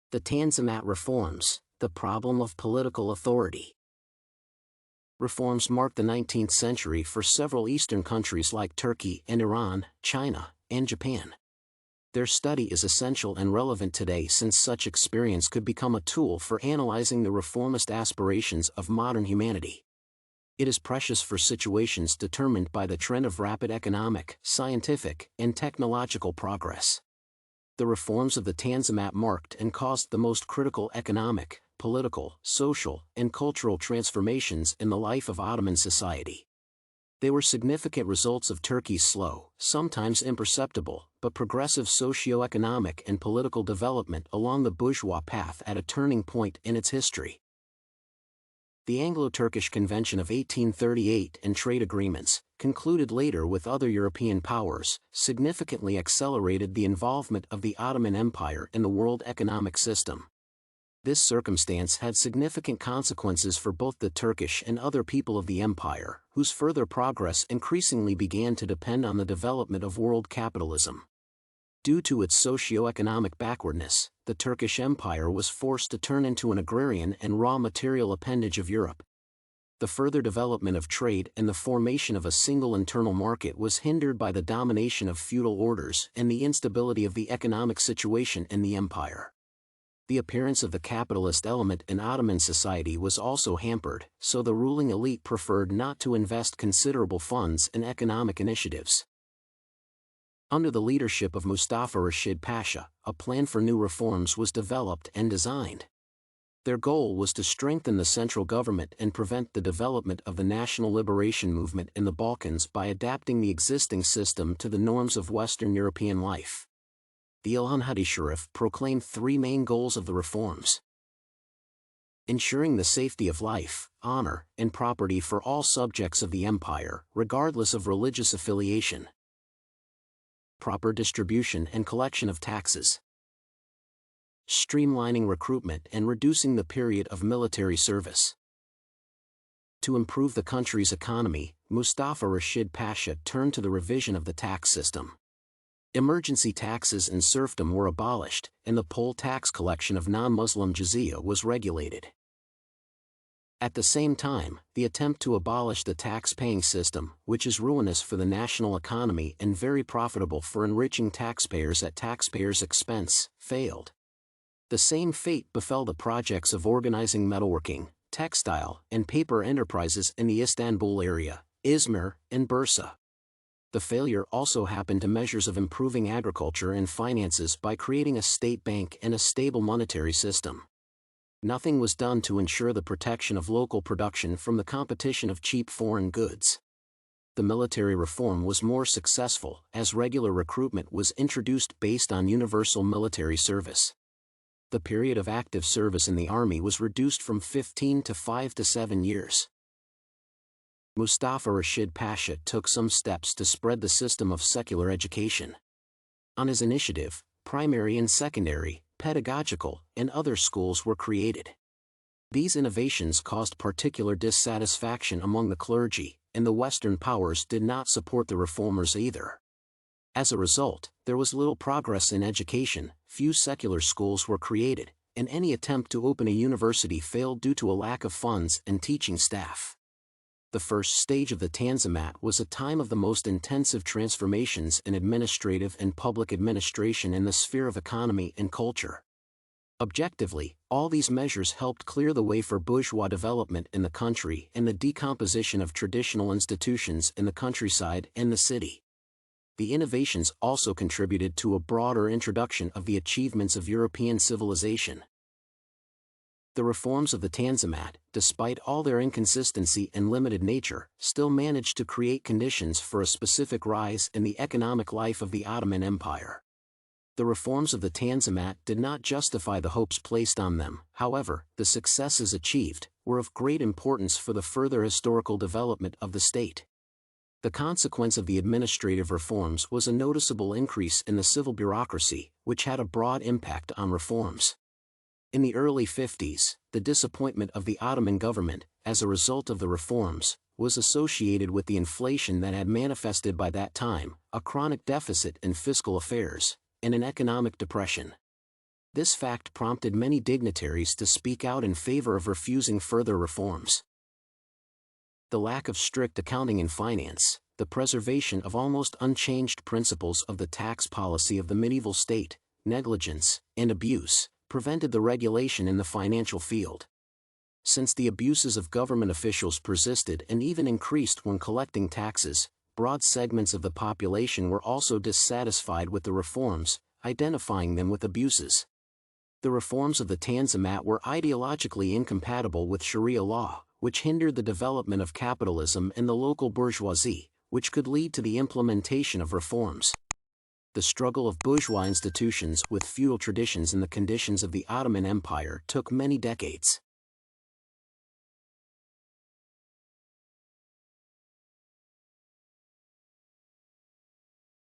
The Tanzimat reforms, the problem of political authority. Reforms marked the 19th century for several Eastern countries like Turkey and Iran, China, and Japan. Their study is essential and relevant today since such experience could become a tool for analyzing the reformist aspirations of modern humanity. It is precious for situations determined by the trend of rapid economic, scientific, and technological progress. The reforms of the Tanzimat marked and caused the most critical economic, political, social, and cultural transformations in the life of Ottoman society. They were significant results of Turkey's slow, sometimes imperceptible, but progressive socio-economic and political development along the bourgeois path at a turning point in its history. The Anglo-Turkish Convention of 1838 and trade agreements, concluded later with other European powers, significantly accelerated the involvement of the Ottoman Empire in the world economic system. This circumstance had significant consequences for both the Turkish and other people of the empire, whose further progress increasingly began to depend on the development of world capitalism. Due to its socio-economic backwardness, the Turkish Empire was forced to turn into an agrarian and raw material appendage of Europe. The further development of trade and the formation of a single internal market was hindered by the domination of feudal orders and the instability of the economic situation in the empire. The appearance of the capitalist element in Ottoman society was also hampered, so the ruling elite preferred not to invest considerable funds in economic initiatives. Under the leadership of Mustafa Rashid Pasha, a plan for new reforms was developed and designed. Their goal was to strengthen the central government and prevent the development of the national liberation movement in the Balkans by adapting the existing system to the norms of Western European life. The Ilhan Hadith proclaimed three main goals of the reforms: ensuring the safety of life, honor, and property for all subjects of the empire, regardless of religious affiliation; proper distribution and collection of taxes; streamlining recruitment and reducing the period of military service. To improve the country's economy, Mustafa Rashid Pasha turned to the revision of the tax system. Emergency taxes and serfdom were abolished, and the poll tax collection of non-Muslim jizya was regulated. At the same time, the attempt to abolish the tax-paying system, which is ruinous for the national economy and very profitable for enriching taxpayers at taxpayers' expense, failed. The same fate befell the projects of organizing metalworking, textile, and paper enterprises in the Istanbul area, Izmir, and Bursa. The failure also happened to measures of improving agriculture and finances by creating a state bank and a stable monetary system. Nothing was done to ensure the protection of local production from the competition of cheap foreign goods. The military reform was more successful as regular recruitment was introduced based on universal military service. The period of active service in the army was reduced from 15 to 5 to 7 years. Mustafa Rashid Pasha took some steps to spread the system of secular education. On his initiative, primary and secondary, pedagogical, and other schools were created. These innovations caused particular dissatisfaction among the clergy, and the Western powers did not support the reformers either. As a result, there was little progress in education, few secular schools were created, and any attempt to open a university failed due to a lack of funds and teaching staff. The first stage of the Tanzimat was a time of the most intensive transformations in administrative and public administration in the sphere of economy and culture. Objectively, all these measures helped clear the way for bourgeois development in the country and the decomposition of traditional institutions in the countryside and the city. The innovations also contributed to a broader introduction of the achievements of European civilization. The reforms of the Tanzimat, despite all their inconsistency and limited nature, still managed to create conditions for a specific rise in the economic life of the Ottoman Empire. The reforms of the Tanzimat did not justify the hopes placed on them, however, the successes achieved were of great importance for the further historical development of the state. The consequence of the administrative reforms was a noticeable increase in the civil bureaucracy, which had a broad impact on reforms. In the early 50s, the disappointment of the Ottoman government, as a result of the reforms, was associated with the inflation that had manifested by that time, a chronic deficit in fiscal affairs, and an economic depression. This fact prompted many dignitaries to speak out in favor of refusing further reforms. The lack of strict accounting and finance, the preservation of almost unchanged principles of the tax policy of the medieval state, negligence, and abuse, prevented the regulation in the financial field. Since the abuses of government officials persisted and even increased when collecting taxes, broad segments of the population were also dissatisfied with the reforms, identifying them with abuses. The reforms of the Tanzimat were ideologically incompatible with Sharia law, which hindered the development of capitalism and the local bourgeoisie, which could lead to the implementation of reforms. The struggle of bourgeois institutions with feudal traditions in the conditions of the Ottoman Empire took many decades.